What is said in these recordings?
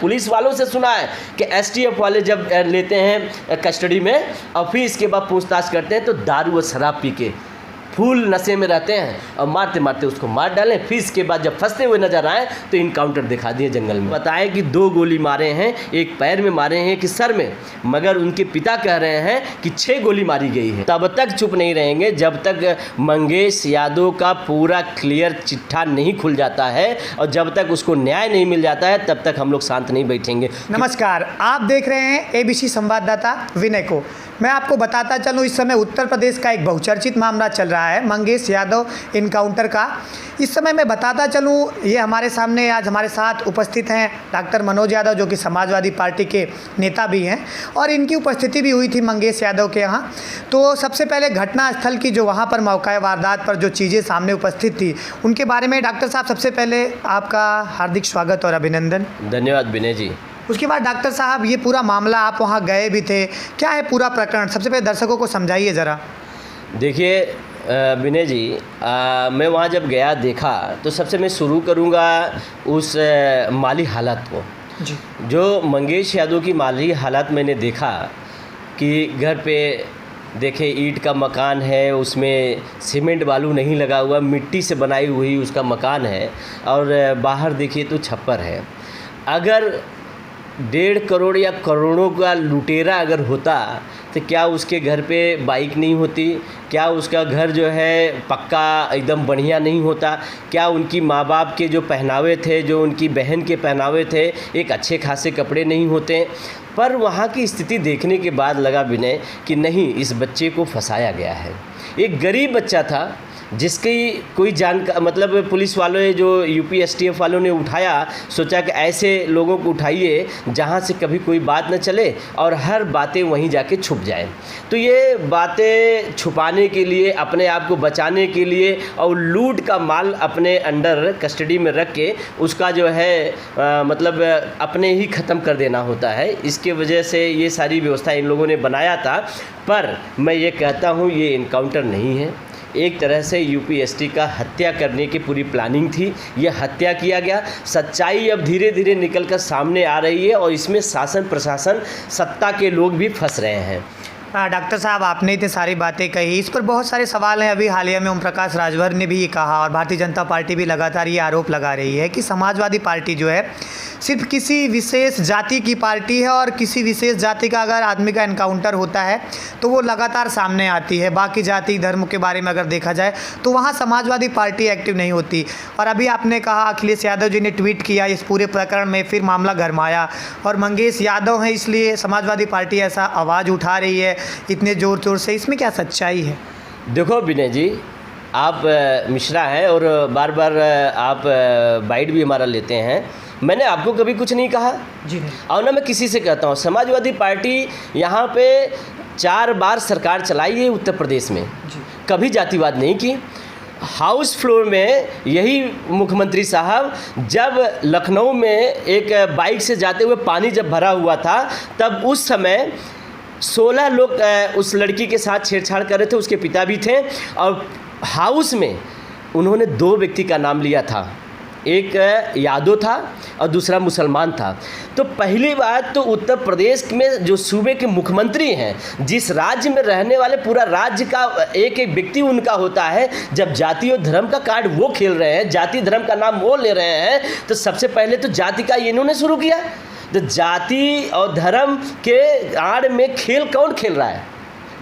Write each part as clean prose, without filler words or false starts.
Police वालों से सुना है कि एसटीएफ वाले जब लेते हैं कस्टडी में और फिर इसके बाद पूछताछ करते हैं तो दारू और शराब पी के फुल नशे में रहते हैं और मारते मारते उसको मार डालें। फिर इसके बाद जब फंसते हुए नजर आए तो इनकाउंटर दिखा दिए जंगल में। बताएं कि 2 गोली मारे हैं, एक पैर में मारे हैं कि सर में, मगर उनके पिता कह रहे हैं कि 6 गोली मारी गई है। तब तक चुप नहीं रहेंगे जब तक मंगेश यादव का पूरा क्लियर चिट्ठा नहीं खुल जाता है और जब तक उसको न्याय नहीं मिल जाता है तब तक हम लोग शांत नहीं बैठेंगे। नमस्कार, आप देख रहे हैं एबीसी संवाददाता विनय को। मैं आपको बताता चलूं, इस समय उत्तर प्रदेश का एक बहुचर्चित मामला चल रहा है मंगेश यादव इनकाउंटर का। इस समय मैं बताता चलूं, ये हमारे सामने आज हमारे साथ उपस्थित हैं डॉक्टर मनोज यादव, जो कि समाजवादी पार्टी के नेता भी हैं, और इनकी उपस्थिति भी हुई थी मंगेश यादव के यहाँ। तो सबसे पहले घटनास्थल की जो वहाँ पर मौका वारदात पर जो चीज़ें सामने उपस्थित थी उनके बारे में डॉक्टर साहब सबसे पहले आपका हार्दिक स्वागत और अभिनंदन। धन्यवाद विनय जी। उसके बाद डॉक्टर साहब, ये पूरा मामला, आप वहाँ गए भी थे, क्या है पूरा प्रकरण, सबसे पहले दर्शकों को समझाइए ज़रा। देखिए विनय जी, मैं वहाँ जब गया देखा तो सबसे मैं शुरू करूँगा उस माली हालत को जी। जो मंगेश यादव की माली हालत मैंने देखा कि घर पे देखे ईंट का मकान है, उसमें सीमेंट बालू नहीं लगा हुआ, मिट्टी से बनाई हुई उसका मकान है और बाहर देखिए तो छप्पर है। अगर 1.5 करोड़ या करोड़ों का लुटेरा अगर होता तो क्या उसके घर पे बाइक नहीं होती? क्या उसका घर जो है पक्का एकदम बढ़िया नहीं होता? क्या उनकी माँ बाप के जो पहनावे थे, जो उनकी बहन के पहनावे थे, एक अच्छे खासे कपड़े नहीं होते? पर वहाँ की स्थिति देखने के बाद लगा विनय कि नहीं, इस बच्चे को फंसाया गया है। एक गरीब बच्चा था जिसकी कोई मतलब पुलिस वालों ने, जो यूपी एसटीएफ वालों ने उठाया, सोचा कि ऐसे लोगों को उठाइए जहां से कभी कोई बात न चले और हर बातें वहीं जाके छुप जाए। तो ये बातें छुपाने के लिए, अपने आप को बचाने के लिए और लूट का माल अपने अंडर कस्टडी में रख के उसका जो है मतलब अपने ही ख़त्म कर देना होता है। इसके वजह से ये सारी व्यवस्था इन लोगों ने बनाया था। पर मैं ये कहता हूँ ये इनकाउंटर नहीं है, एक तरह से यूपीएससी का हत्या करने की पूरी प्लानिंग थी। ये हत्या किया गया। सच्चाई अब धीरे धीरे निकल कर सामने आ रही है और इसमें शासन प्रशासन सत्ता के लोग भी फंस रहे हैं। डॉक्टर साहब, आपने इतनी सारी बातें कही, इस पर बहुत सारे सवाल हैं। अभी हालिया में ओम प्रकाश राजभर ने भी ये कहा और भारतीय जनता पार्टी भी लगातार ये आरोप लगा रही है कि समाजवादी पार्टी जो है सिर्फ किसी विशेष जाति की पार्टी है और किसी विशेष जाति का अगर आदमी का एनकाउंटर होता है तो वो लगातार सामने आती है। बाकी जाति धर्म के बारे में अगर देखा जाए तो वहाँ समाजवादी पार्टी एक्टिव नहीं होती। और अभी आपने कहा अखिलेश यादव जी ने ट्वीट किया इस पूरे प्रकरण में, फिर मामला गरमाया और मंगेश यादव हैं इसलिए समाजवादी पार्टी ऐसा आवाज़ उठा रही है इतने ज़ोर शोर से। इसमें क्या सच्चाई है? देखो विनय जी, आप मिश्रा हैं और बार बार आप बाइट भी हमारा लेते हैं। मैंने आपको कभी कुछ नहीं कहा जी नहीं। और ना मैं किसी से कहता हूँ। समाजवादी पार्टी यहाँ पे 4 बार सरकार चलाई है उत्तर प्रदेश में, कभी जातिवाद नहीं की। हाउस फ्लोर में यही मुख्यमंत्री साहब जब लखनऊ में एक बाइक से जाते हुए पानी जब भरा हुआ था तब उस समय 16 लोग उस लड़की के साथ छेड़छाड़ कर रहे थे, उसके पिता भी थे और हाउस में उन्होंने 2 व्यक्ति का नाम लिया था, एक यादव था और दूसरा मुसलमान था। तो पहली बात तो उत्तर प्रदेश में जो सूबे के मुख्यमंत्री हैं, जिस राज्य में रहने वाले पूरा राज्य का एक एक व्यक्ति उनका होता है, जब जाति और धर्म का कार्ड वो खेल रहे हैं, जाति धर्म का नाम वो ले रहे हैं, तो सबसे पहले तो जाति का इन्होंने शुरू किया। तो जाति और धर्म के आड़ में खेल कौन खेल रहा है?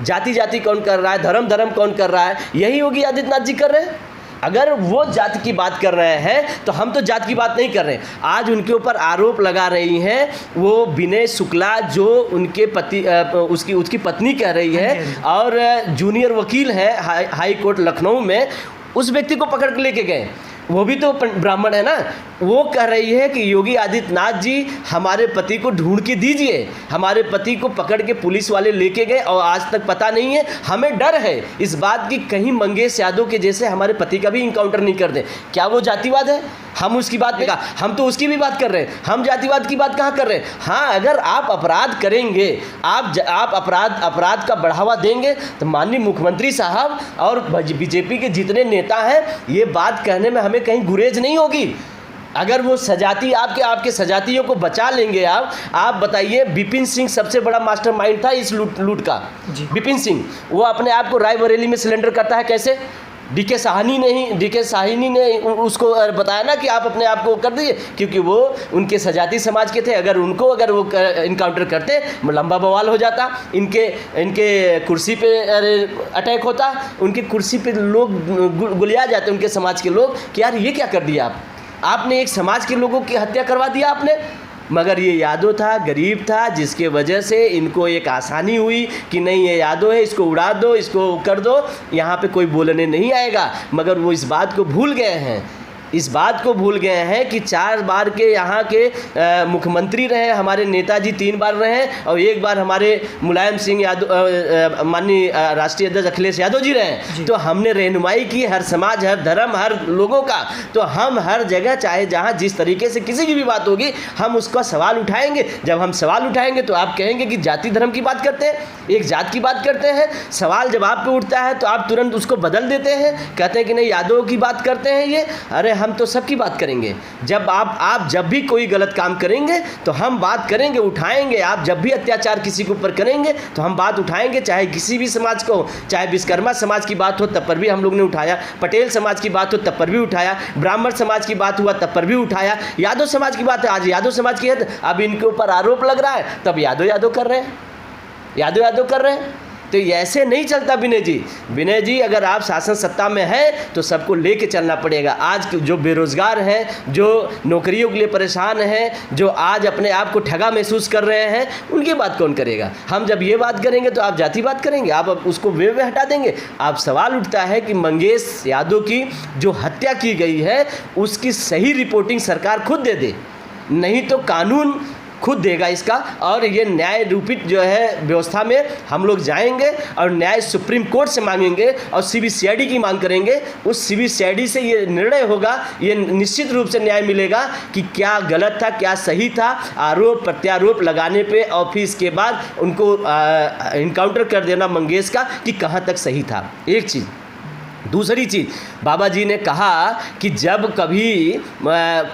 जाति जाति कौन कर रहा है? धर्म धर्म कौन कर रहा है? यही योगी आदित्यनाथ जी कर रहे हैं। अगर वो जाति की बात कर रहे हैं तो हम तो जाति की बात नहीं कर रहे हैं। आज उनके ऊपर आरोप लगा रही हैं वो विनय शुक्ला, जो उनके पति उसकी पत्नी कह रही है और जूनियर वकील है हाई कोर्ट लखनऊ में, उस व्यक्ति को पकड़ के लेके गए। वो भी तो ब्राह्मण है ना। वो कह रही है कि योगी आदित्यनाथ जी हमारे पति को ढूंढ के दीजिए। हमारे पति को पकड़ के पुलिस वाले लेके गए और आज तक पता नहीं है। हमें डर है इस बात की कहीं मंगेश यादव के जैसे हमारे पति का भी इनकाउंटर नहीं कर दें। क्या वो जातिवाद है? हम उसकी बात नहीं, हम तो उसकी भी बात कर रहे हैं। हम जातिवाद की बात कहाँ कर रहे हैं? हाँ, अगर आप अपराध करेंगे, आप अपराध का बढ़ावा देंगे तो माननीय मुख्यमंत्री साहब और बीजेपी के जितने नेता हैं, ये बात कहने में हमें कहीं गुरेज नहीं होगी। अगर वो सजाती आपके सजातियों को बचा लेंगे आप बताइए। बिपिन सिंह सबसे बड़ा मास्टरमाइंड था इस लूट का। बिपिन सिंह वो अपने आप को रायबरेली में सिलेंडर करता है कैसे? डीके साहनी ने उसको बताया ना कि आप अपने आप को कर दीजिए, क्योंकि वो उनके सजाती समाज के थे। अगर वो इनकाउंटर करते लंबा बवाल हो जाता, इनके कुर्सी पे अटैक होता, उनकी कुर्सी पे लोग गुलिया जाते उनके समाज के लोग कि यार ये क्या कर दिया आपने एक समाज के लोगों की हत्या करवा दिया आपने। मगर ये यादव था, गरीब था, जिसके वजह से इनको एक आसानी हुई कि नहीं ये यादव है, इसको उड़ा दो, इसको कर दो, यहाँ पे कोई बोलने नहीं आएगा। मगर वो इस बात को भूल गए हैं कि 4 बार के यहाँ के मुख्यमंत्री रहे हमारे नेताजी, 3 बार रहे और 1 बार हमारे मुलायम सिंह यादव माननीय राष्ट्रीय अध्यक्ष अखिलेश यादव जी रहे। तो हमने रहनुमाई की हर समाज, हर धर्म, हर लोगों का। तो हम हर जगह चाहे जहाँ जिस तरीके से किसी की भी बात होगी हम उसका सवाल उठाएंगे। जब हम सवाल उठाएंगे तो आप कहेंगे कि जाति धर्म की बात करते हैं, एक जात की बात करते हैं। सवाल जब आप पे उठता है तो आप तुरंत उसको बदल देते हैं, कहते हैं कि नहीं यादवों की बात करते हैं ये। अरे हम तो सबकी बात करेंगे। जब आप जब भी कोई गलत काम करेंगे तो हम बात करेंगे, उठाएंगे। आप जब भी अत्याचार किसी के ऊपर करेंगे तो हम बात उठाएंगे, चाहे किसी भी समाज को, चाहे विश्वकर्मा समाज की बात हो तब पर भी हम लोग ने उठाया, पटेल समाज की बात हो तब पर भी उठाया, ब्राह्मण समाज की बात हुआ तब पर भी उठाया, यादव समाज की बात है, आज यादव समाज की है, अब इनके ऊपर आरोप लग रहा है तब यादव कर रहे हैं। तो ऐसे नहीं चलता विनय जी अगर आप शासन सत्ता में हैं तो सबको लेके चलना पड़ेगा। आज जो बेरोजगार हैं, जो नौकरियों के लिए परेशान हैं, जो आज अपने आप को ठगा महसूस कर रहे हैं, उनकी बात कौन करेगा? हम जब ये बात करेंगे तो आप जाति बात करेंगे, आप उसको वे हटा देंगे। आप सवाल उठता है कि मंगेश यादव की जो हत्या की गई है उसकी सही रिपोर्टिंग सरकार खुद दे, नहीं तो कानून खुद देगा इसका। और ये न्याय रूपित जो है व्यवस्था में हम लोग जाएंगे और न्याय सुप्रीम कोर्ट से मांगेंगे और CBCID की मांग करेंगे। उस CBCID से ये निर्णय होगा, ये निश्चित रूप से न्याय मिलेगा कि क्या गलत था, क्या सही था। आरोप प्रत्यारोप लगाने पे और फिर इसके बाद उनको इनकाउंटर कर देना मंगेश का कि कहाँ तक सही था, एक चीज़। दूसरी चीज़, बाबा जी ने कहा कि जब कभी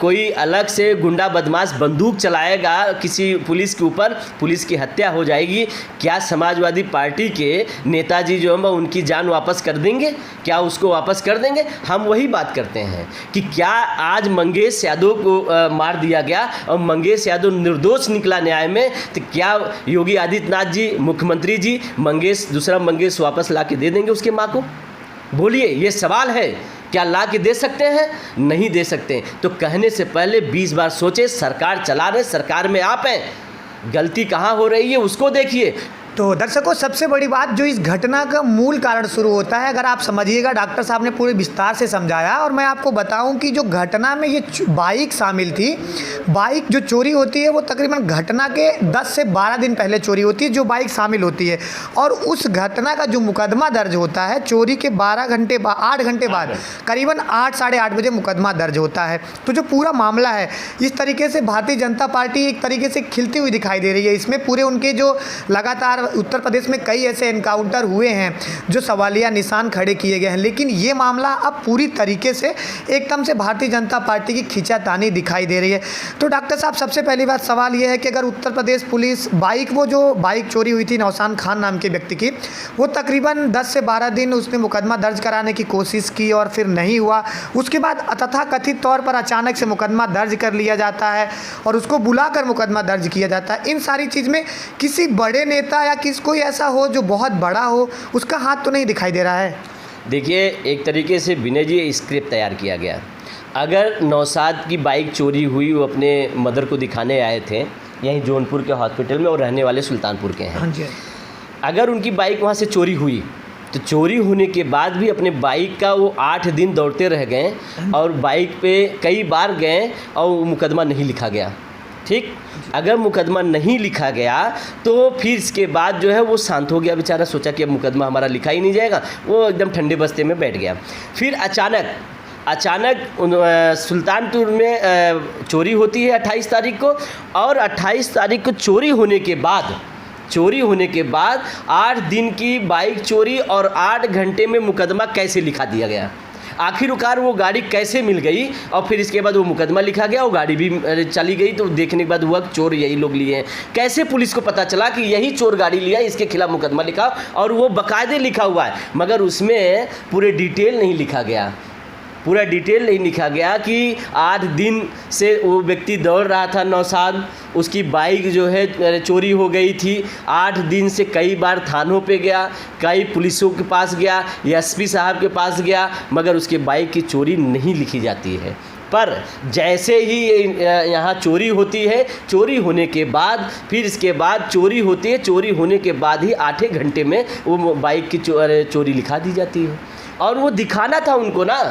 कोई अलग से गुंडा बदमाश बंदूक चलाएगा किसी पुलिस के ऊपर, पुलिस की हत्या हो जाएगी, क्या समाजवादी पार्टी के नेताजी जो है उनकी जान वापस कर देंगे? क्या उसको वापस कर देंगे? हम वही बात करते हैं कि क्या आज मंगेश यादव को मार दिया गया और मंगेश यादव निर्दोष निकला न्याय में, तो क्या योगी आदित्यनाथ जी, मुख्यमंत्री जी, दूसरा मंगेश वापस ला के दे देंगे उसके माँ को? बोलिए, ये सवाल है। क्या ला के दे सकते हैं? नहीं दे सकते। तो कहने से पहले 20 बार सोचे। सरकार चला रहे, सरकार में आप हैं, गलती कहाँ हो रही है उसको देखिए। तो दर्शकों, सबसे बड़ी बात जो इस घटना का मूल कारण शुरू होता है, अगर आप समझिएगा, डॉक्टर साहब ने पूरे विस्तार से समझाया। और मैं आपको बताऊं कि जो घटना में ये बाइक शामिल थी, बाइक जो चोरी होती है वो तकरीबन घटना के 10 से 12 दिन पहले चोरी होती है, जो बाइक शामिल होती है। और उस घटना का जो मुकदमा दर्ज होता है, चोरी के 8 घंटे बाद करीबन 8 साढ़े 8 बजे मुकदमा दर्ज होता है। तो जो पूरा मामला है, इस तरीके से भारतीय जनता पार्टी एक तरीके से खिलती हुई दिखाई दे रही है। इसमें पूरे उनके जो लगातार उत्तर प्रदेश में कई ऐसे एनकाउंटर हुए हैं जो सवालिया निशान खड़े किए गए हैं, लेकिन ये मामला अब पूरी तरीके से एकदम से भारतीय जनता पार्टी की खींचातानी दिखाई दे रही है। तो डॉक्टर साहब, सबसे पहली बात सवाल ये है कि अगर उत्तर प्रदेश पुलिस वो जो बाइक चोरी हुई थी नौशान खान नाम के व्यक्ति की, वो तकरीबन 10 से 12 दिन उसने मुकदमा दर्ज कराने की कोशिश की और फिर नहीं हुआ। उसके बाद तथाकथित तौर पर अचानक से मुकदमा दर्ज कर लिया जाता है और उसको बुलाकर मुकदमा दर्ज किया जाता है। इन सारी चीज़ में किसी बड़े नेता या कोई ऐसा हो जो बहुत बड़ा हो, उसका हाथ तो नहीं दिखाई दे रहा है। देखिए, एक तरीके से विनय जी स्क्रिप्ट तैयार किया गया। अगर नौशाद की बाइक चोरी हुई, वो अपने मदर को दिखाने आए थे यहीं जौनपुर के हॉस्पिटल में और रहने वाले सुल्तानपुर के हैं। हाँ जी। अगर उनकी बाइक वहाँ से चोरी हुई तो चोरी होने के बाद भी अपने बाइक का वो 8 दिन दौड़ते रह गए और बाइक पे कई बार गए और मुकदमा नहीं लिखा गया। ठीक, अगर मुकदमा नहीं लिखा गया तो फिर इसके बाद जो है वो शांत हो गया बेचारा, सोचा कि अब मुकदमा हमारा लिखा ही नहीं जाएगा, वो एकदम ठंडे बस्ते में बैठ गया। फिर अचानक सुल्तानपुर में चोरी होती है 28 तारीख को, और 28 तारीख को चोरी होने के बाद 8 दिन की बाइक चोरी और 8 घंटे में मुकदमा कैसे लिखा दिया गया? आखिरकार वो गाड़ी कैसे मिल गई और फिर इसके बाद वो मुकदमा लिखा गया, वो गाड़ी भी चली गई, तो देखने के बाद हुआ चोर यही लोग लिए हैं। कैसे पुलिस को पता चला कि यही चोर गाड़ी लिया, इसके खिलाफ मुकदमा लिखा, और वो बाकायदे लिखा हुआ है, मगर उसमें पूरे डिटेल नहीं लिखा गया। पूरा डिटेल नहीं लिखा गया कि 8 दिन से वो व्यक्ति दौड़ रहा था नौशाद, उसकी बाइक जो है चोरी हो गई थी, 8 दिन से कई बार थानों पे गया, कई पुलिसों के पास गया, एसपी साहब के पास गया, मगर उसके बाइक की चोरी नहीं लिखी जाती है। पर जैसे ही यहाँ चोरी होती है, चोरी होने के बाद फिर इसके बाद चोरी होती है, चोरी होने के बाद ही 8 घंटे में वो बाइक की चोरी लिखा दी जाती है। और वो दिखाना था उनको ना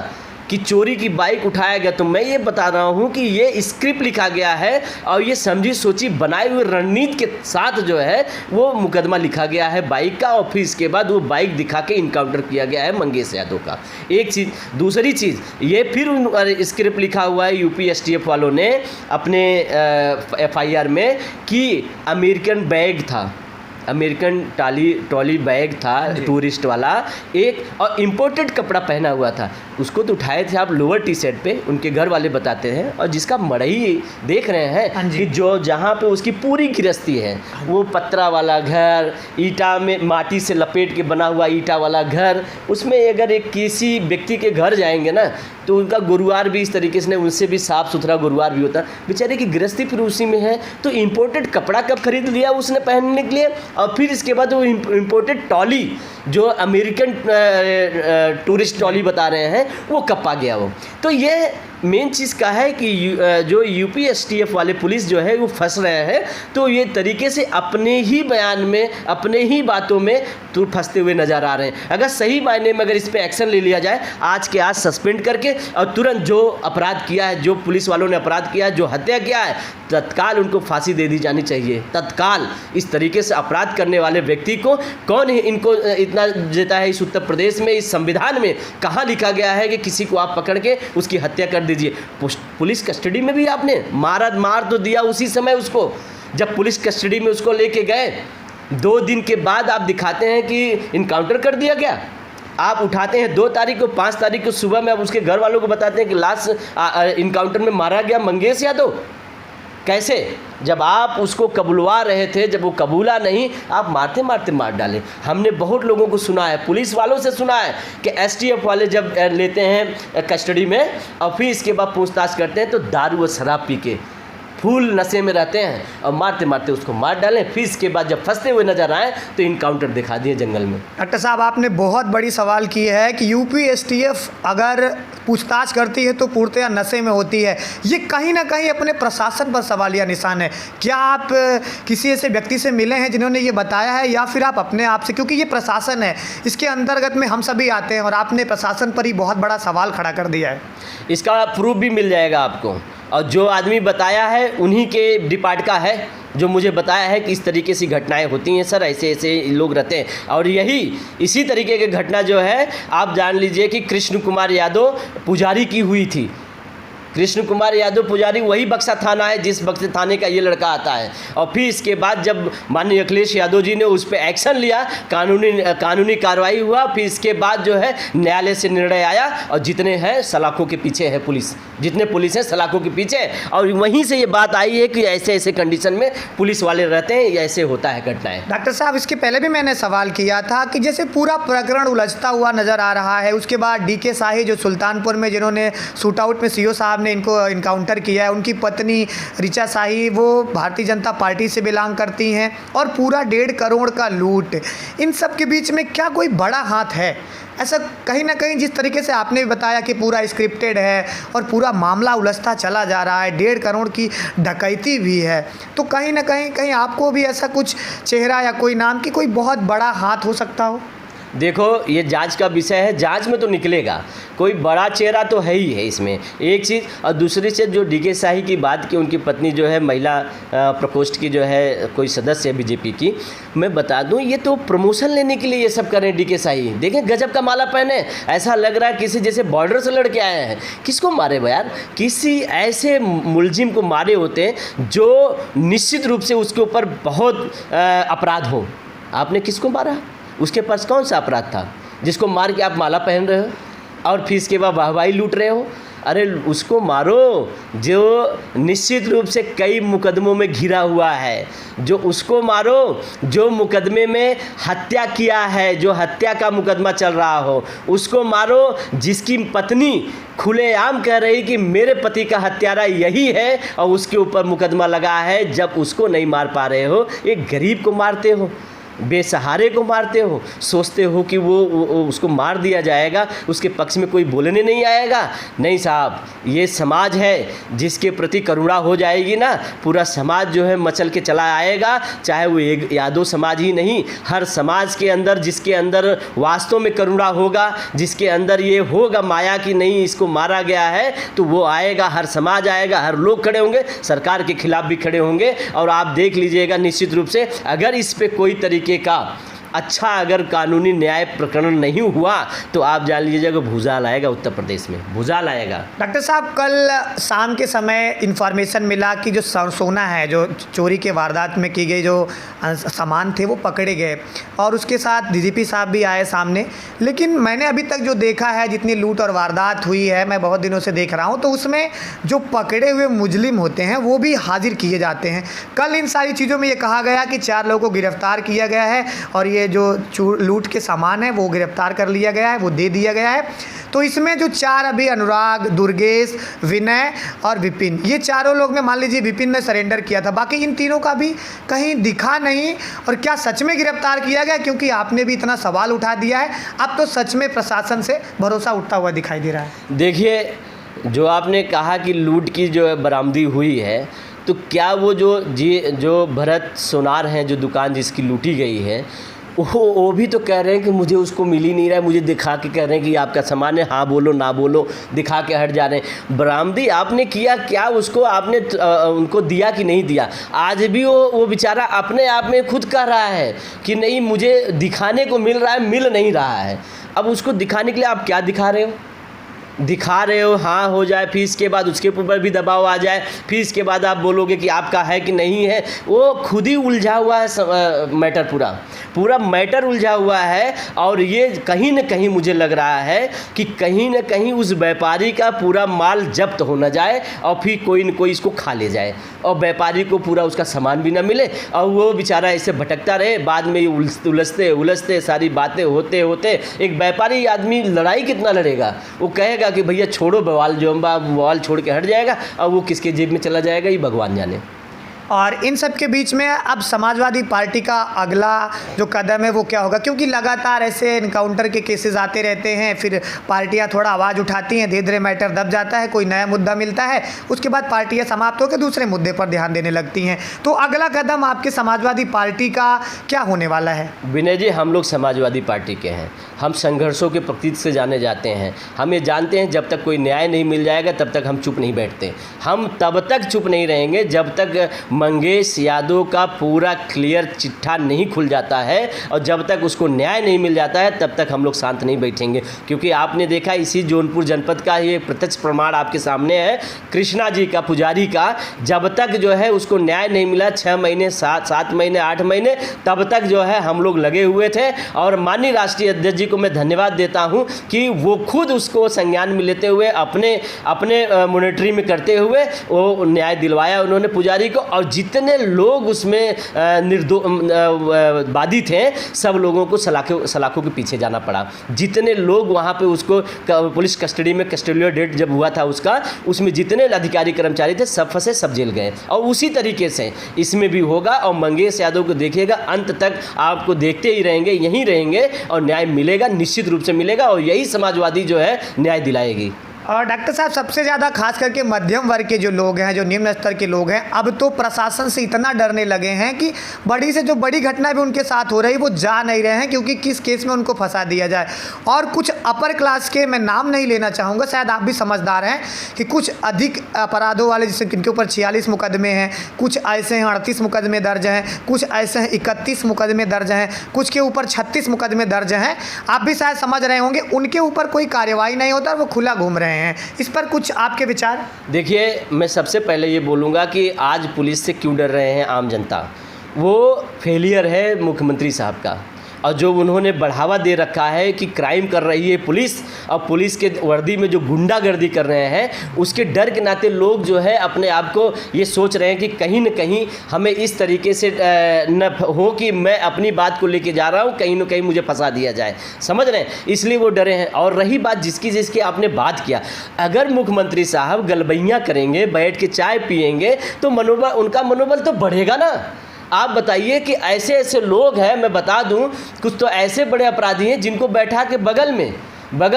कि चोरी की बाइक उठाया गया। तो मैं ये बता रहा हूँ कि ये स्क्रिप्ट लिखा गया है और ये समझी सोची बनाई हुई रणनीति के साथ जो है वो मुकदमा लिखा गया है बाइक का, और फिर इसके बाद वो बाइक दिखा के इनकाउंटर किया गया है मंगेश यादव का। एक चीज़, दूसरी चीज़ ये फिर स्क्रिप्ट लिखा हुआ है यूपी एसटीएफ वालों ने अपने FIR में कि अमेरिकन बैग था, अमेरिकन ट्रॉली बैग था टूरिस्ट वाला एक, और इम्पोर्टेड कपड़ा पहना हुआ था। उसको तो उठाए थे आप लोअर टी शर्ट पे, उनके घर वाले बताते हैं, और जिसका मड़ई देख रहे हैं कि जो जहाँ पे उसकी पूरी गृहस्थी है, वो पत्रा वाला घर, ईटा में माटी से लपेट के बना हुआ ईटा वाला घर, उसमें अगर एक किसी व्यक्ति के घर जाएंगे ना तो उनका गुरुवार भी इस तरीके से, उनसे भी साफ़ सुथरा गुरुवार भी होता, बेचारे की गृहस्थी फिर उसी में है। तो इम्पोर्टेड कपड़ा कब खरीद लिया उसने पहनने के लिए, और फिर इसके बाद वो इम्पोर्टेड ट्रॉली जो अमेरिकन टूरिस्ट ट्रॉली बता रहे हैं वो कब पा गया वो। तो ये मेन चीज़ का है कि जो यूपी एसटीएफ वाले पुलिस जो है वो फंस रहे हैं, तो ये तरीके से अपने ही बयान में, अपने ही बातों में तो फंसते हुए नज़र आ रहे हैं। अगर सही मायने में अगर इस पर एक्शन ले लिया जाए आज के आज सस्पेंड करके, और तुरंत जो अपराध किया है, जो पुलिस वालों ने अपराध किया है, जो हत्या किया है, तत्काल उनको फांसी दे दी जानी चाहिए, तत्काल। इस तरीके से अपराध करने वाले व्यक्ति को कौन है इनको इतना देता है? इस उत्तर प्रदेश में, इस संविधान में कहाँ लिखा गया है कि किसी को आप पकड़ के उसकी हत्या कर दीजिए? पुलिस कस्टडी में भी आपने मार तो दिया उसी समय उसको, जब पुलिस कस्टडी में उसको लेके गए 2 दिन के बाद आप दिखाते हैं कि इनकाउंटर कर दिया गया। आप उठाते हैं 2 तारीख को, 5 तारीख को सुबह में आप उसके घर वालों को बताते हैं कि लास्ट इनकाउंटर में मारा गया मंगेश यादव। कैसे? जब आप उसको कबूलवा रहे थे, जब वो कबूला नहीं, आप मारते मारते मार डाले। हमने बहुत लोगों को सुना है, पुलिस वालों से सुना है कि एसटीएफ वाले जब लेते हैं कस्टडी में और फिर इसके बाद पूछताछ करते हैं तो दारू और शराब पी के फुल नशे में रहते हैं और मारते मारते उसको मार डालें, फिर इसके बाद जब फंसते हुए नजर आए तो इनकाउंटर दिखा दिए जंगल में। डॉक्टर साहब, आपने बहुत बड़ी सवाल की है कि यूपी एसटीएफ अगर पूछताछ करती है तो पूर्णतः नशे में होती है। ये कहीं ना कहीं अपने प्रशासन पर सवालिया निशान है। क्या आप किसी ऐसे व्यक्ति से मिले हैं जिन्होंने ये बताया है, या फिर आप अपने आप से? क्योंकि ये प्रशासन है, इसके अंतर्गत में हम सभी आते हैं और आपने प्रशासन पर ही बहुत बड़ा सवाल खड़ा कर दिया है। इसका प्रूफ भी मिल जाएगा आपको, और जो आदमी बताया है उन्हीं के डिपार्ट का है जो मुझे बताया है कि इस तरीके से घटनाएं होती हैं सर, ऐसे ऐसे लोग रहते हैं। और यही इसी तरीके की घटना जो है आप जान लीजिए कि कृष्ण कुमार यादव पुजारी की हुई थी। कृष्ण कुमार यादव पुजारी वही बक्सा थाना है जिस बक्सा थाने का ये लड़का आता है। और फिर इसके बाद जब माननीय अखिलेश यादव जी ने उस पर एक्शन लिया, कानूनी कार्रवाई हुआ, फिर इसके बाद जो है न्यायालय से निर्णय आया, और जितने हैं सलाखों के पीछे है पुलिस, जितने पुलिस हैं सलाखों के पीछे। और वहीं से ये बात आई है कि ऐसे ऐसे कंडीशन में पुलिस वाले रहते हैं, ऐसे होता है घटनाएं। डॉक्टर साहब, इसके पहले भी मैंने सवाल किया था कि जैसे पूरा प्रकरण उलझता हुआ नज़र आ रहा है, उसके बाद DK शाही जो सुल्तानपुर में जिन्होंने शूट आउट में CO साहब ने इनको इनकाउंटर किया है, उनकी पत्नी ऋचा शाही वो भारतीय जनता पार्टी से बिलोंग करती हैं, और पूरा 1.5 करोड़ का लूट, इन सब के बीच में क्या कोई बड़ा हाथ है? ऐसा कहीं ना कहीं जिस तरीके से आपने भी बताया कि पूरा स्क्रिप्टेड है और पूरा मामला उलझता चला जा रहा है, 1.5 करोड़ की डकैती भी है, तो कहीं ना कहीं आपको भी ऐसा कुछ चेहरा या कोई नाम की कोई बहुत बड़ा हाथ हो सकता हो? देखो, ये जांच का विषय है, जांच में तो निकलेगा। कोई बड़ा चेहरा तो है ही है इसमें, एक चीज़। और दूसरी चीज़ जो DK शाही की बात की, उनकी पत्नी जो है महिला प्रकोष्ठ की जो है कोई सदस्य है बीजेपी की, मैं बता दूं ये तो प्रमोशन लेने के लिए ये सब कर रहे हैं DK शाही। देखें गजब का माला पहने, ऐसा लग रहा है किसी जैसे बॉर्डर से लड़के आए हैं। किसको मारे भाई यार? किसी ऐसे मुलजिम को मारे होते हैं जो निश्चित रूप से उसके ऊपर बहुत अपराध हो। आपने किसको मारा? उसके पास कौन सा अपराध था जिसको मार के आप माला पहन रहे हो? और फिर इसके बाद वाहवाही लूट रहे हो। अरे उसको मारो जो निश्चित रूप से कई मुकदमों में घिरा हुआ है, जो उसको मारो जो मुकदमे में हत्या किया है, जो हत्या का मुकदमा चल रहा हो उसको मारो, जिसकी पत्नी खुलेआम कह रही कि मेरे पति का हत्यारा यही है और उसके ऊपर मुकदमा लगा है। जब उसको नहीं मार पा रहे हो, एक गरीब को मारते हो, बेसहारे को मारते हो, सोचते हो कि वो उसको मार दिया जाएगा, उसके पक्ष में कोई बोलने नहीं आएगा। नहीं साहब, ये समाज है जिसके प्रति करुणा हो जाएगी ना, पूरा समाज जो है मचल के चला आएगा। चाहे वो एक यादव समाज ही नहीं, हर समाज के अंदर जिसके अंदर वास्तव में करुणा होगा, जिसके अंदर ये होगा माया कि नहीं इसको मारा गया है, तो वो आएगा, हर समाज आएगा, हर लोग खड़े होंगे, सरकार के खिलाफ भी खड़े होंगे। और आप देख लीजिएगा निश्चित रूप से अगर इस पे कोई तरीके का अच्छा अगर कानूनी न्याय प्रकरण नहीं हुआ तो आप जान लीजिएगा भूचाल आएगा, उत्तर प्रदेश में भूचाल आएगा। डॉक्टर साहब, कल शाम के समय इन्फॉर्मेशन मिला कि जो सोना है, जो चोरी के वारदात में की गई जो सामान थे वो पकड़े गए और उसके साथ डीजीपी साहब भी आए सामने। लेकिन मैंने अभी तक जो देखा है, जितनी लूट और वारदात हुई है, मैं बहुत दिनों से देख रहा हूँ, तो उसमें जो पकड़े हुए मुजरिम होते हैं वो भी हाजिर किए जाते हैं। कल इन सारी चीज़ों में ये कहा गया कि 4 लोगों को गिरफ्तार किया गया है और ये जो लूट के सामान है वो गिरफ्तार कर लिया गया है, वो दे दिया गया है। तो इसमें जो 4 अभी अनुराग, दुर्गेश, विनय और विपिन, ये चारों लोग में मान लीजिए विपिन ने सरेंडर किया था, बाकी इन तीनों का भी कहीं दिखा नहीं। और क्या सच में गिरफ्तार किया गया? क्योंकि आपने भी इतना सवाल उठा दिया है, अब तो सच में प्रशासन से भरोसा उठता हुआ दिखाई दे रहा है। देखिए, जो आपने कहा कि लूट की जो बरामदी हुई है, तो क्या वो जो भरत सोनार हैं, जो दुकान जिसकी लूटी गई है, वो भी तो कह रहे हैं कि मुझे उसको मिल ही नहीं रहा है, मुझे दिखा के कह रहे हैं कि आपका सामान है, हाँ बोलो ना बोलो, दिखा के हट जा रहे हैं। बरामदी आपने किया, क्या उसको आपने उनको दिया कि नहीं दिया? आज भी वो बेचारा अपने आप में खुद कह रहा है कि नहीं मुझे दिखाने को मिल रहा है, मिल नहीं रहा है। अब उसको दिखाने के लिए आप क्या दिखा रहे हो? दिखा रहे हो हाँ हो जाए, फिर इसके बाद उसके ऊपर भी दबाव आ जाए, फिर इसके बाद आप बोलोगे कि आपका है कि नहीं है। वो खुद ही उलझा हुआ है मैटर, पूरा मैटर उलझा हुआ है। और ये कहीं न कहीं मुझे लग रहा है कि कहीं न कहीं उस व्यापारी का पूरा माल जब्त हो न जाए और फिर कोई न कोई इसको खा ले जाए और व्यापारी को पूरा उसका सामान भी ना मिले और वो बेचारा ऐसे भटकता रहे। बाद में उलझते सारी बातें होते होते एक व्यापारी आदमी लड़ाई कितना लड़ेगा? वो कहेगा कि भैया छोड़ो बवाल, जो बवाल छोड़ के हट जाएगा और वो किसके जेब में चला जाएगा ये भगवान जाने। और इन सब के बीच में अब समाजवादी पार्टी का अगला जो कदम है वो क्या होगा? क्योंकि लगातार ऐसे इनकाउंटर के केसेस आते रहते हैं, फिर पार्टियां थोड़ा आवाज़ उठाती हैं, धीरे धीरे मैटर दब जाता है, कोई नया मुद्दा मिलता है, उसके बाद पार्टियां समाप्त होकर दूसरे मुद्दे पर ध्यान देने लगती हैं। तो अगला कदम आपके समाजवादी पार्टी का क्या होने वाला है? विनय जी, हम लोग समाजवादी पार्टी के हैं, हम संघर्षों के प्रतीक से जाने जाते हैं। हम ये जानते हैं जब तक कोई न्याय नहीं मिल जाएगा तब तक हम चुप नहीं बैठते। हम तब तक चुप नहीं रहेंगे जब तक मंगेश यादव का पूरा क्लियर चिट्ठा नहीं खुल जाता है और जब तक उसको न्याय नहीं मिल जाता है तब तक हम लोग शांत नहीं बैठेंगे। क्योंकि आपने देखा इसी जौनपुर जनपद का ये प्रत्यक्ष प्रमाण आपके सामने है, कृष्णा जी का, पुजारी का, जब तक जो है उसको न्याय नहीं मिला 6 महीने 7 महीने 8 महीने, तब तक जो है हम लोग लगे हुए थे। और माननीय राष्ट्रीय अध्यक्ष जी को मैं धन्यवाद देता हूं कि वो खुद उसको संज्ञान में लेते हुए अपने मॉनिटरी में करते हुए वो न्याय दिलवाया उन्होंने पुजारी को। और जितने लोग उसमें बाधित थे सब लोगों को सलाखों के पीछे जाना पड़ा। जितने लोग वहाँ पे उसको पुलिस कस्टडी में, कस्टोडियल डेट जब हुआ था उसका, उसमें जितने अधिकारी कर्मचारी थे सब फंसे, सब जेल गए। और उसी तरीके से इसमें भी होगा। और मंगेश यादव को देखिएगा, अंत तक आपको देखते ही रहेंगे, यहीं रहेंगे और न्याय मिलेगा, निश्चित रूप से मिलेगा। और यही समाजवादी जो है न्याय दिलाएगी। और डॉक्टर साहब, सबसे ज़्यादा खास करके मध्यम वर्ग के जो लोग हैं, जो निम्न स्तर के लोग हैं, अब तो प्रशासन से इतना डरने लगे हैं कि बड़ी से जो बड़ी घटना भी उनके साथ हो रही वो जा नहीं रहे हैं, क्योंकि किस केस में उनको फंसा दिया जाए। और कुछ अपर क्लास के, मैं नाम नहीं लेना चाहूँगा, शायद आप भी समझदार हैं, कि कुछ अधिक अपराधों वाले, जैसे जिनके ऊपर 46 मुकदमे हैं, कुछ ऐसे हैं 38 मुकदमे दर्ज हैं, कुछ ऐसे हैं 31 मुकदमे दर्ज हैं, कुछ के ऊपर 36 मुकदमे दर्ज हैं। आप भी शायद समझ रहे होंगे, उनके ऊपर कोई कार्रवाई नहीं होता, वो खुला घूम रहे हैं। इस पर कुछ आपके विचार? देखिए, मैं सबसे पहले ये बोलूँगा कि आज पुलिस से क्यों डर रहे हैं आम जनता? वो फेलियर है मुख्यमंत्री साहब का और जो उन्होंने बढ़ावा दे रखा है कि क्राइम कर रही है पुलिस, और पुलिस के वर्दी में जो गुंडागर्दी कर रहे हैं, उसके डर के नाते लोग जो है अपने आप को ये सोच रहे हैं कि कहीं न कहीं हमें इस तरीके से न हो कि मैं अपनी बात को लेके जा रहा हूँ, कहीं न कहीं मुझे फंसा दिया जाए, समझ रहे हैं, इसलिए वो डरे हैं। और रही बात जिसकी आपने बात किया, अगर मुख्यमंत्री साहब गलबैयाँ करेंगे, बैठ के चाय पिएंगे, तो मनोबल, उनका मनोबल तो बढ़ेगा ना। आप बताइए कि ऐसे ऐसे लोग हैं, मैं बता दूं, कुछ तो ऐसे बड़े अपराधी हैं जिनको बैठा के बगल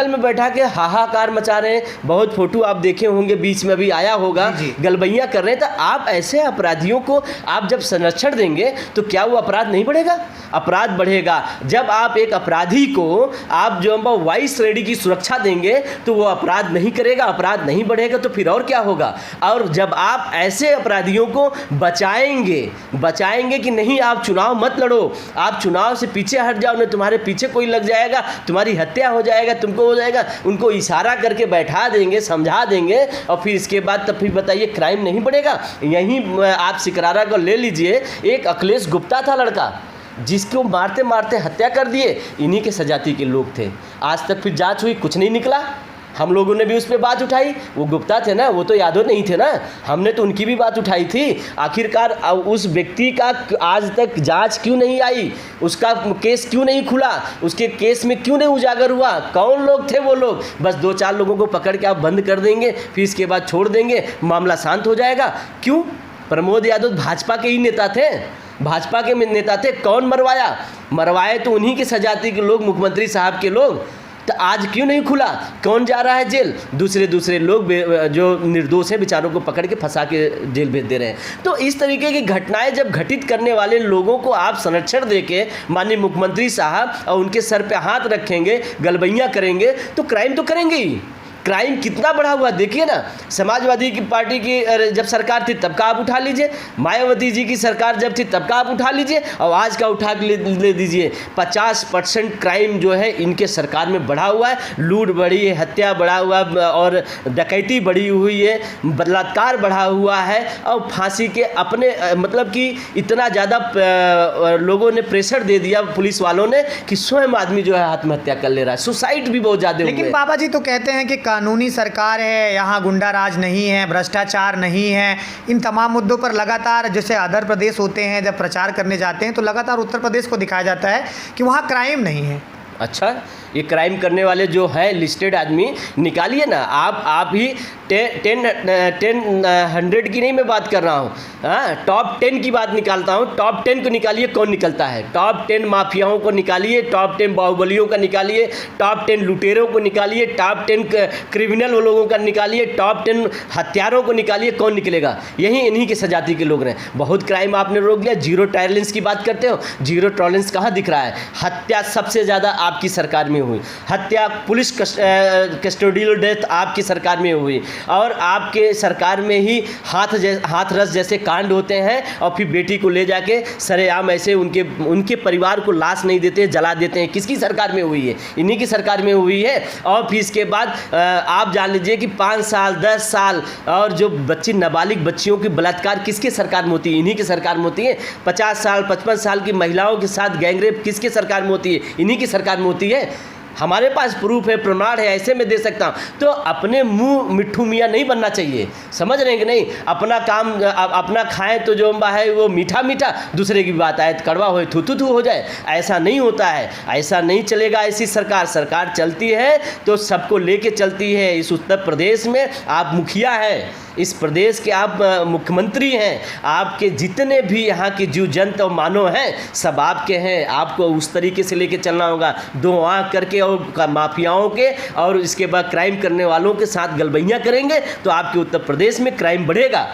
में बैठा के हाहाकार मचा रहे हैं। बहुत फोटो आप देखे होंगे, बीच में अभी आया होगा, गलबैयाँ कर रहे हैं। तो आप ऐसे अपराधियों को आप जब संरक्षण देंगे तो क्या वो अपराध नहीं बढ़ेगा? अपराध बढ़ेगा। जब आप एक अपराधी को आप जो वाइस श्रेणी की सुरक्षा देंगे तो वो अपराध नहीं करेगा, अपराध नहीं बढ़ेगा, तो फिर और क्या होगा? और जब आप ऐसे अपराधियों को बचाएंगे कि नहीं आप चुनाव मत लड़ो, आप चुनाव से पीछे हट जाओ, नहीं तुम्हारे पीछे कोई लग जाएगा, तुम्हारी हत्या हो जाएगा, तुमको हो जाएगा, उनको इशारा करके बैठा देंगे, समझा देंगे, और फिर इसके बाद तब फिर बताइए क्राइम नहीं बढ़ेगा? यहीं आप सिकरारा को ले लीजिए, एक अखिलेश गुप्ता था लड़का, जिसको मारते मारते हत्या कर दिए, इन्हीं के सजाती के लोग थे। आज तक फिर जांच हुई, कुछ नहीं निकला। हम लोगों ने भी उस पर बात उठाई, वो गुप्ता थे ना, वो तो यादव नहीं थे ना, हमने तो उनकी भी बात उठाई थी। आखिरकार उस व्यक्ति का आज तक जांच क्यों नहीं आई, उसका केस क्यों नहीं खुला, उसके केस में क्यों नहीं उजागर हुआ? कौन लोग थे वो लोग? बस 2-4 लोगों को पकड़ के आप बंद कर देंगे, फिर इसके बाद छोड़ देंगे, मामला शांत हो जाएगा। क्यों? प्रमोद यादव भाजपा के ही नेता थे, भाजपा के नेता थे। कौन मरवाए तो उन्हीं के सजाती के लोग, मुख्यमंत्री साहब के लोग। तो आज क्यों नहीं खुला? कौन जा रहा है जेल? दूसरे लोग जो निर्दोष हैं बेचारों को पकड़ के फंसा के जेल भेज दे रहे हैं। तो इस तरीके की घटनाएं जब घटित करने वाले लोगों को आप संरक्षण देके माननीय मुख्यमंत्री साहब और उनके सर पे हाथ रखेंगे, गलबैयाँ करेंगे, तो क्राइम तो करेंगे ही। क्राइम कितना बढ़ा हुआ देखिए ना। समाजवादी की पार्टी की जब सरकार थी तब का आप उठा लीजिए, मायावती जी की सरकार जब थी तब का आप उठा लीजिए, और आज का उठा के ले दीजिए। 50% क्राइम जो है इनके सरकार में बढ़ा हुआ है। लूट बढ़ी है, हत्या बढ़ा हुआ, और डकैती बढ़ी हुई है, बलात्कार बढ़ा हुआ है, और फांसी के अपने मतलब कि इतना ज़्यादा लोगों ने प्रेशर दे दिया पुलिस वालों ने कि स्वयं आदमी जो है आत्महत्या कर ले रहा है। सुसाइड भी बहुत ज़्यादा। लेकिन बाबा जी तो कहते हैं कि कानूनी सरकार है, यहाँ गुंडा राज नहीं है, भ्रष्टाचार नहीं है। इन तमाम मुद्दों पर लगातार, जैसे आंध्र प्रदेश होते हैं, जब प्रचार करने जाते हैं तो लगातार उत्तर प्रदेश को दिखाया जाता है कि वहाँ क्राइम नहीं है। अच्छा, ये क्राइम करने वाले जो हैं लिस्टेड आदमी निकालिए ना। आप ही 100 की नहीं मैं बात कर रहा हूँ, हाँ, टॉप 10 की बात निकालता हूँ। टॉप 10 को निकालिए, कौन निकलता है? टॉप 10 माफियाओं को निकालिए, टॉप 10 बाहुबलियों का निकालिए, टॉप 10 लुटेरों को निकालिए, टॉप 10 क्रिमिनल लोगों का निकालिए, टॉप 10 हत्यारों को निकालिए, कौन निकलेगा? यही इन्हीं के सजाती के लोग रहे। बहुत क्राइम आपने रोक लिया। जीरो टॉलरेंस की बात करते हो, जीरो टॉलरेंस कहाँ दिख रहा है? हत्या सबसे ज़्यादा आपकी सरकार में हुई, हत्या, पुलिस कस्टोडियल डेथ आपकी सरकार में हुई, और आपके सरकार में ही हाथरस जैसे कांड होते हैं, और फिर बेटी को ले जाके सरेआम ऐसे उनके परिवार को लाश नहीं देते, जला देते हैं। किसकी सरकार में हुई है? इन्हीं की सरकार में हुई है। और फिर इसके बाद आप जान लीजिए कि 5 साल 10 साल और जो बच्ची, नाबालिग बच्चियों की बलात्कार किसके सरकार में होती है? इन्हीं की सरकार में होती है। 50 साल 55 साल की महिलाओं के साथ गैंगरेप किसके सरकार में होती है? इन्हीं की सरकार में होती है। हमारे पास प्रूफ है, प्रमाण है, ऐसे में दे सकता हूँ। तो अपने मुंह मिट्ठू मियाँ नहीं बनना चाहिए, समझ रहे हैं कि नहीं? अपना काम अपना खाएं तो जो है वो मीठा मीठा, दूसरे की बात आए तो कड़वा हो, थू थू थू हो जाए। ऐसा नहीं होता है, ऐसा नहीं चलेगा। ऐसी सरकार चलती है तो सबको लेके चलती है। इस उत्तर प्रदेश में आप मुखिया हैं, इस प्रदेश के आप मुख्यमंत्री हैं, आपके जितने भी यहाँ के जीव जंतु और मानव हैं सब आपके हैं। आपको उस तरीके से लेके चलना होगा, 2 आँख करके, और माफियाओं के और इसके बाद क्राइम करने वालों के साथ गलबैयाँ करेंगे तो आपके उत्तर प्रदेश में क्राइम बढ़ेगा।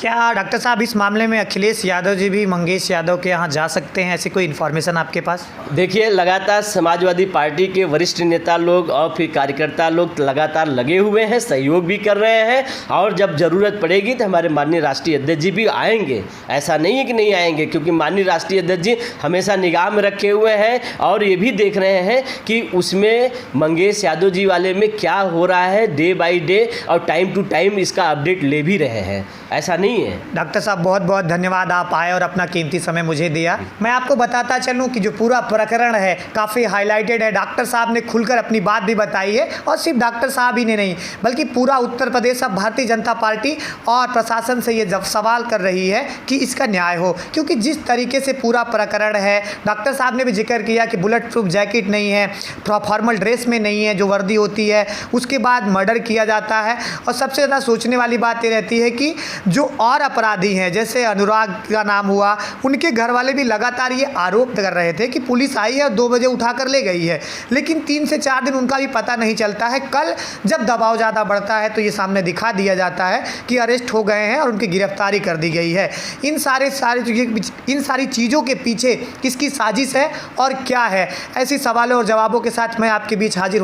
क्या डॉक्टर साहब इस मामले में अखिलेश यादव जी भी मंगेश यादव के यहाँ जा सकते हैं? ऐसी कोई इन्फॉर्मेशन आपके पास? देखिए, लगातार समाजवादी पार्टी के वरिष्ठ नेता लोग और फिर कार्यकर्ता लोग लगातार लगे हुए हैं, सहयोग भी कर रहे हैं, और जब ज़रूरत पड़ेगी तो हमारे माननीय राष्ट्रीय अध्यक्ष जी भी आएंगे। ऐसा नहीं है कि नहीं आएंगे, क्योंकि माननीय राष्ट्रीय अध्यक्ष जी हमेशा निगाह में रखे हुए हैं और ये भी देख रहे हैं कि उसमें मंगेश यादव जी वाले में क्या हो रहा है डे बाई डे, और टाइम टू टाइम इसका अपडेट ले भी रहे हैं। ऐसा नहीं है। डॉक्टर साहब बहुत बहुत धन्यवाद, आप आए और अपना कीमती समय मुझे दिया। मैं आपको बताता चलूं कि जो पूरा प्रकरण है काफ़ी हाईलाइटेड है। डॉक्टर साहब ने खुलकर अपनी बात भी बताई है, और सिर्फ डॉक्टर साहब ही ने नहीं बल्कि पूरा उत्तर प्रदेश अब भारतीय जनता पार्टी और प्रशासन से ये जब सवाल कर रही है कि इसका न्याय हो, क्योंकि जिस तरीके से पूरा प्रकरण है, डॉक्टर साहब ने भी जिक्र किया कि बुलेट प्रूफ जैकेट नहीं है, फॉर्मल ड्रेस में नहीं है जो वर्दी होती है, उसके बाद मर्डर किया जाता है। और सबसे ज़्यादा सोचने वाली बात ये रहती है कि जो और अपराधी हैं, जैसे अनुराग का नाम हुआ, उनके घर वाले भी लगातार ये आरोप कर रहे थे कि पुलिस आई है और 2 बजे उठाकर ले गई है, लेकिन 3 से 4 दिन उनका भी पता नहीं चलता है। कल जब दबाव ज़्यादा बढ़ता है तो ये सामने दिखा दिया जाता है कि अरेस्ट हो गए हैं और उनकी गिरफ्तारी कर दी गई है। इन सारी चीज़ों के पीछे किसकी साजिश है और क्या है, ऐसे सवालों और जवाबों के साथ मैं आपके बीच हाजिर